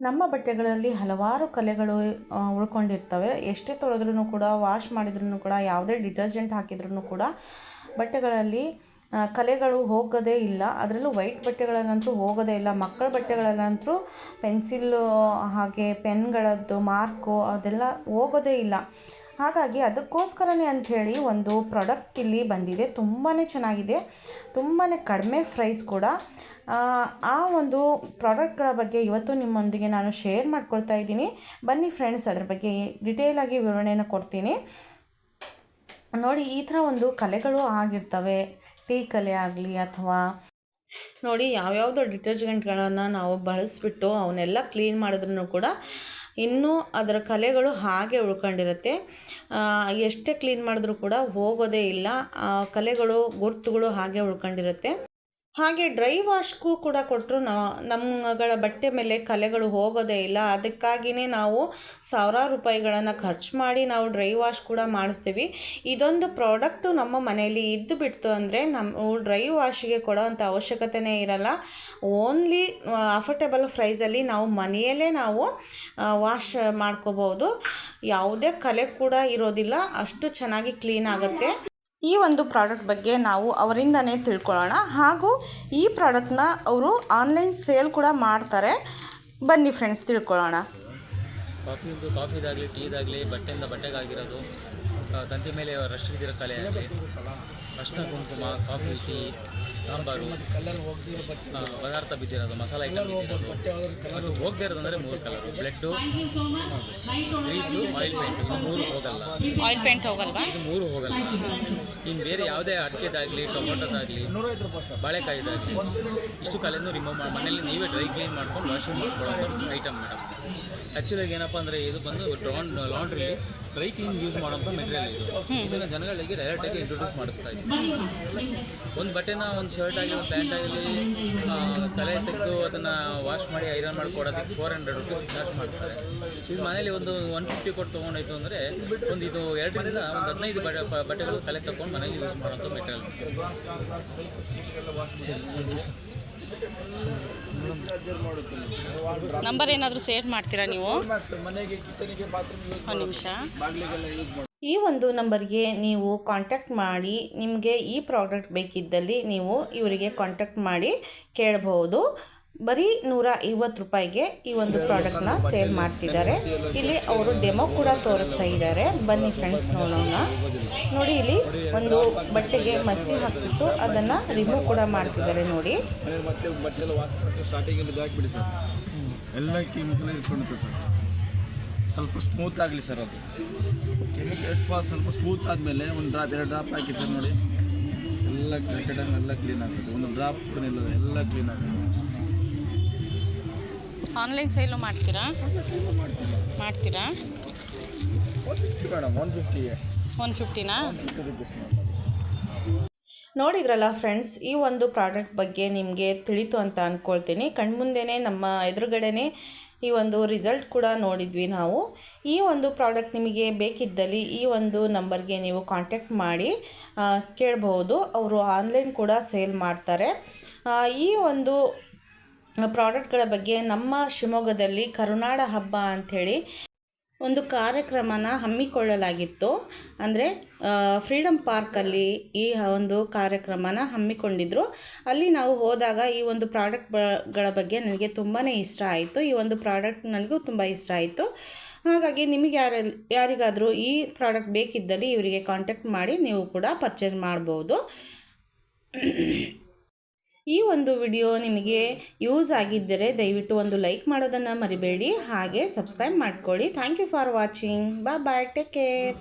ನಮ್ಮ ಬಟ್ಟೆಗಳಲ್ಲಿ ಹಲವಾರು ಕಲೆಗಳು ಉಳ್ಕೊಂಡಿರ್ತವೆ. ಎಷ್ಟೇ ತೊಳೆದ್ರೂ ಕೂಡ, ವಾಶ್ ಮಾಡಿದ್ರೂ ಕೂಡ, ಯಾವುದೇ ಡಿಟರ್ಜೆಂಟ್ ಹಾಕಿದ್ರೂ ಕೂಡ ಬಟ್ಟೆಗಳಲ್ಲಿ ಕಲೆಗಳು ಹೋಗೋದೇ ಇಲ್ಲ. ಅದರಲ್ಲೂ ವೈಟ್ ಬಟ್ಟೆಗಳಲ್ಲಂತೂ ಹೋಗೋದೇ ಇಲ್ಲ. ಮಕ್ಕಳ ಬಟ್ಟೆಗಳಲ್ಲಂತೂ ಪೆನ್ಸಿಲ್ಲು ಹಾಗೆ ಪೆನ್ಗಳದ್ದು ಮಾರ್ಕು ಅದೆಲ್ಲ ಹೋಗೋದೇ ಇಲ್ಲ. ಹಾಗಾಗಿ ಅದಕ್ಕೋಸ್ಕರನೇ ಅಂಥೇಳಿ ಒಂದು ಪ್ರಾಡಕ್ಟ್ ಇಲ್ಲಿ ಬಂದಿದೆ. ತುಂಬಾ ಚೆನ್ನಾಗಿದೆ, ತುಂಬಾ ಕಡಿಮೆ ಪ್ರೈಸ್ ಕೂಡ. ಆ ಒಂದು ಪ್ರಾಡಕ್ಟ್ಗಳ ಬಗ್ಗೆ ಇವತ್ತು ನಿಮ್ಮೊಂದಿಗೆ ನಾನು ಶೇರ್ ಮಾಡ್ಕೊಳ್ತಾ ಇದ್ದೀನಿ. ಬನ್ನಿ ಫ್ರೆಂಡ್ಸ್, ಅದ್ರ ಬಗ್ಗೆ ಡಿಟೇಲಾಗಿ ವಿವರಣೆಯನ್ನು ಕೊಡ್ತೀನಿ. ನೋಡಿ, ಈ ಥರ ಒಂದು ಕಲೆಗಳು ಆಗಿರ್ತವೆ. ಟೀ ಕಲೆ ಆಗಲಿ ಅಥವಾ ನೋಡಿ ಯಾವ್ಯಾವುದೋ ಡಿಟರ್ಜೆಂಟ್ಗಳನ್ನು ನಾವು ಬಳಸಿಬಿಟ್ಟು ಅವನ್ನೆಲ್ಲ ಕ್ಲೀನ್ ಮಾಡಿದ್ರೂ ಕೂಡ ಇನ್ನೂ ಅದರ ಕಲೆಗಳು ಹಾಗೆ ಉಳ್ಕೊಂಡಿರುತ್ತೆ. ಎಷ್ಟೇ ಕ್ಲೀನ್ ಮಾಡಿದ್ರೂ ಕೂಡ ಹೋಗೋದೇ ಇಲ್ಲ. ಕಲೆಗಳು ಗುರುತುಗಳು ಹಾಗೆ ಉಳ್ಕೊಂಡಿರುತ್ತೆ. ಹಾಗೆ ಡ್ರೈ ವಾಶ್ಗೂ ಕೂಡ ಕೊಟ್ಟರು ನಮ್ಮಗಳ ಬಟ್ಟೆ ಮೇಲೆ ಕಲೆಗಳು ಹೋಗೋದೇ ಇಲ್ಲ. ಅದಕ್ಕಾಗಿಯೇ ನಾವು ಸಾವಿರಾರು ರೂಪಾಯಿಗಳನ್ನು ಖರ್ಚು ಮಾಡಿ ನಾವು ಡ್ರೈ ವಾಶ್ ಕೂಡ ಮಾಡಿಸ್ತೀವಿ. ಇದೊಂದು ಪ್ರಾಡಕ್ಟು ನಮ್ಮ ಮನೆಯಲ್ಲಿ ಇದ್ದು ಬಿಡ್ತು ಅಂದರೆ ನಮ್ಮ ಡ್ರೈ ವಾಶಿಗೆ ಕೊಡೋವಂಥ ಅವಶ್ಯಕತೆಯೇ ಇರಲ್ಲ. ಓನ್ಲಿ ಅಫೋರ್ಡೆಬಲ್ ಪ್ರೈಸಲ್ಲಿ ನಾವು ಮನೆಯಲ್ಲೇ ನಾವು ವಾಶ್ ಮಾಡ್ಕೋಬೋದು. ಯಾವುದೇ ಕಲೆ ಕೂಡ ಇರೋದಿಲ್ಲ, ಅಷ್ಟು ಚೆನ್ನಾಗಿ ಕ್ಲೀನ್ ಆಗುತ್ತೆ. ಈ ಒಂದು ಪ್ರಾಡಕ್ಟ್ ಬಗ್ಗೆ ನಾವು ಅವರಿಂದನೇ ತಿಳ್ಕೊಳ್ಳೋಣ. ಹಾಗೂ ಈ ಪ್ರಾಡಕ್ಟ್ನ ಅವರು ಆನ್ಲೈನ್ ಸೇಲ್ ಕೂಡ ಮಾಡ್ತಾರೆ. ಬನ್ನಿ ಫ್ರೆಂಡ್ಸ್, ತಿಳ್ಕೊಳ್ಳೋಣ. ಕಾಫಿದಾಗಲಿ ಟೀದಾಗಲಿ ಬಟ್ಟೆಯಿಂದ ಬಟ್ಟೆಗಾಗಿರೋದು, ತಂತಿ ಮೇಲೆ ರಶ್ ಇದ್ದಿರೋ ಕಲೆ ಆಗಲಿ, ಅರ್ಶಿನ ಕುಂಕುಮ, ಕಾಫಿ, ಟೀ, ಸಾಂಬಾರು, ಪದಾರ್ಥ ಬಿದ್ದಿರೋದು, ಮಸಾಲ ಐಟಮ್ ಬಿದ್ದಿರೋದು, ಮತ್ತು ಹೋಗದೇ ಇರೋದು ಅಂದರೆ 3 colour: bread, grease, oil paint. ಇದು 3 ಹೋಗಲ್ಲ. ಆಯಿಲ್ ಪೇಂಟ್ ಹೋಗಲ್ವಾ? ಇದು 3 ಹೋಗಲ್ಲ. ಇನ್ನು ಬೇರೆ ಯಾವುದೇ ಅಡಿಕೆದಾಗಲಿ, ಟೊಮೊಟೊದಾಗಲಿ, ಬಾಳೆಕಾಯಿದಾಗಲಿ ಇಷ್ಟು ಕಲೆಯನ್ನು ರಿಮೂವ್ ಮಾಡಿ ಮನೇಲಿ ನೀವೇ ಡ್ರೈ ಕ್ಲೀನ್ ಮಾಡ್ಕೊಂಡು ವಾಷಿಂಗ್ ಮಾಡ್ಕೊಳ್ಳೋಂಥ ಐಟಮ್ ಮೇಡಮ್. ಆ್ಯಕ್ಚುಲಾಗಿ ಏನಪ್ಪ ಅಂದರೆ ಇದು ಬಂದು ಲಾಂಡ್ರಿ ಡ್ರೈ ಕ್ಲೀನ್ ಯೂಸ್ ಮಾಡೋಂಥ ಮೆಟೀರಿಯಲ್ ಇದು. ಇದನ್ನು ಜನಗಳಿಗೆ ಡೈರೆಕ್ಟಾಗಿ ಇಂಟ್ರೊಡ್ಯೂಸ್ ಮಾಡಿಸ್ತಾ ಇದ್ದೀವಿ. ಒಂದು ಬಟ್ಟೆನ, ಒಂದು ಶರ್ಟ್ ಆಗಲಿ, ಒಂದು ಪ್ಯಾಂಟ್ ಆಗಲಿ ಕಲೆ ತೆಗೆದು ಅದನ್ನು ವಾಶ್ ಮಾಡಿ ಐರನ್ ಮಾಡಿಕೊಡೋದಕ್ಕೆ 400 ರೂಪೀಸ್ ಚಾರ್ಜ್ ಮಾಡ್ತಾರೆ. ಇದು ಮನೇಲಿ ಒಂದು 150 ಕೊಟ್ಟು ತೊಗೊಂಡಾಯ್ತು ಅಂದರೆ ಒಂದು ಇದು 2ರಿಂದ ಒಂದು 15 ಬಟ್ಟೆಗಳು ಕಲೆ ತಗೊಂಡು ಮನೇಲಿ ಯೂಸ್ ಮಾಡೋಂಥ ಮೆಟೀರಿಯಲ್. ನಂಬರ್ ಏನಾದರೂ ಸೇವ್ ಮಾಡ್ತೀರಾ ನೀವು? ಒಂದು ನಿಮಿಷ. ಈ ಒಂದು ನಂಬರ್ಗೆ ನೀವು ಕಾಂಟ್ಯಾಕ್ಟ್ ಮಾಡಿ, ನಿಮಗೆ ಈ ಪ್ರಾಡಕ್ಟ್ ಬೇಕಿದ್ದಲ್ಲಿ ನೀವು ಇವರಿಗೆ ಕಾಂಟ್ಯಾಕ್ಟ್ ಮಾಡಿ ಕೇಳಬಹುದು. ಬರೀ 150 ರೂಪಾಯಿಗೆ ಈ ಒಂದು ಪ್ರಾಡಕ್ಟ್ನ ಸೇಲ್ ಮಾಡ್ತಿದ್ದಾರೆ. ಇಲ್ಲಿ ಅವರು ಡೆಮೋ ಕೂಡ ತೋರಿಸ್ತಾ ಇದ್ದಾರೆ. ಬನ್ನಿ ಫ್ರೆಂಡ್ಸ್, ನೋಡೋಣ. ನೋಡಿ, ಇಲ್ಲಿ ಒಂದು ಬಟ್ಟೆಗೆ ಮಸಿ ಹಾಕಿಬಿಟ್ಟು ಅದನ್ನು ರಿಮೂವ್ ಕೂಡ ಮಾಡ್ತಿದ್ದಾರೆ. ನೋಡಿ, ಎಲ್ಲ ಕೆಮಿಕಲ್ ಇಟ್ಕೊಂಡಿರುತ್ತೆ ಸರ್. ಸ್ವಲ್ಪ ಸ್ಮೂತ್ ಆಗಲಿ ಸರ್. ಅದು ಕೆಮಿಕಲ್ ಸ್ವಲ್ಪ ಸ್ಮೂತ್ ಆದಮೇಲೆ ಒಂದು ಡ್ರಾಪ್ 2 ಡ್ರಾಪ್ ಹಾಕಿ ಸರ್. ನೋಡಿ, ಎಲ್ಲ ಕ್ರಿಕೆಟನ್ನು ಎಲ್ಲ ಕ್ಲೀನ್ ಆಗುತ್ತೆ. ಒಂದು ಡ್ರಾಪ್ ಕೂಡ ಇಲ್ಲ, ಎಲ್ಲ ಕ್ಲೀನ್ ಆಗುತ್ತೆ. ಆನ್ಲೈನ್ ಸೇಲು ಮಾಡ್ತೀರಾ? ಮಾಡ್ತೀರಾ? 150 ಮೇಡಮ್. 150ನಾ? 150 ರೂಪೀಸ್. ನೋಡಿದ್ರಲ್ಲ ಫ್ರೆಂಡ್ಸ್, ಈ ಒಂದು ಪ್ರಾಡಕ್ಟ್ ಬಗ್ಗೆ ನಿಮಗೆ ತಿಳಿತು ಅಂತ ಅಂದ್ಕೊಳ್ತೀನಿ. ಕಣ್ಮುಂದೆನೇ ನಮ್ಮ ಎದುರುಗಡೆನೇ ಈ ಒಂದು ರಿಸಲ್ಟ್ ಕೂಡ ನೋಡಿದ್ವಿ ನಾವು. ಈ ಒಂದು ಪ್ರಾಡಕ್ಟ್ ನಿಮಗೆ ಬೇಕಿದ್ದಲ್ಲಿ ಈ ಒಂದು ನಂಬರ್ಗೆ ನೀವು ಕಾಂಟ್ಯಾಕ್ಟ್ ಮಾಡಿ ಕೇಳಬಹುದು. ಅವರು ಆನ್ಲೈನ್ ಕೂಡ ಸೇಲ್ ಮಾಡ್ತಾರೆ. ಈ ಒಂದು ಪ್ರಾಡಕ್ಟ್ಗಳ ಬಗ್ಗೆ ನಮ್ಮ ಶಿವಮೊಗ್ಗದಲ್ಲಿ ಕರುನಾಡ ಹಬ್ಬ ಅಂಥೇಳಿ ಒಂದು ಕಾರ್ಯಕ್ರಮನ ಹಮ್ಮಿಕೊಳ್ಳಲಾಗಿತ್ತು. ಅಂದರೆ ಫ್ರೀಡಮ್ ಪಾರ್ಕಲ್ಲಿ ಈ ಒಂದು ಕಾರ್ಯಕ್ರಮನ ಹಮ್ಮಿಕೊಂಡಿದ್ರು. ಅಲ್ಲಿ ನಾವು ಹೋದಾಗ ಈ ಒಂದು ಪ್ರಾಡಕ್ಟ್ಗಳ ಬಗ್ಗೆ ನನಗೆ ತುಂಬಾ ಇಷ್ಟ ಆಯಿತು. ಈ ಒಂದು ಪ್ರಾಡಕ್ಟ್ ನನಗೂ ತುಂಬ ಇಷ್ಟ ಆಯಿತು. ಹಾಗಾಗಿ ನಿಮಗೆ ಯಾರಿಗಾದರೂ ಈ ಪ್ರಾಡಕ್ಟ್ ಬೇಕಿದ್ದಲ್ಲಿ ಇವರಿಗೆ ಕಾಂಟ್ಯಾಕ್ಟ್ ಮಾಡಿ ನೀವು ಕೂಡ ಪರ್ಚೇಸ್ ಮಾಡ್ಬೋದು. ಈ ಒಂದು ವಿಡಿಯೋ ನಿಮಗೆ ಯೂಸ್ ಆಗಿದ್ದರೆ ದಯವಿಟ್ಟು ಒಂದು ಲೈಕ್ ಮಾಡೋದನ್ನು ಮರಿಬೇಡಿ. ಹಾಗೆ ಸಬ್ಸ್ಕ್ರೈಬ್ ಮಾಡ್ಕೊಳ್ಳಿ. Thank you for watching. Bye, take care.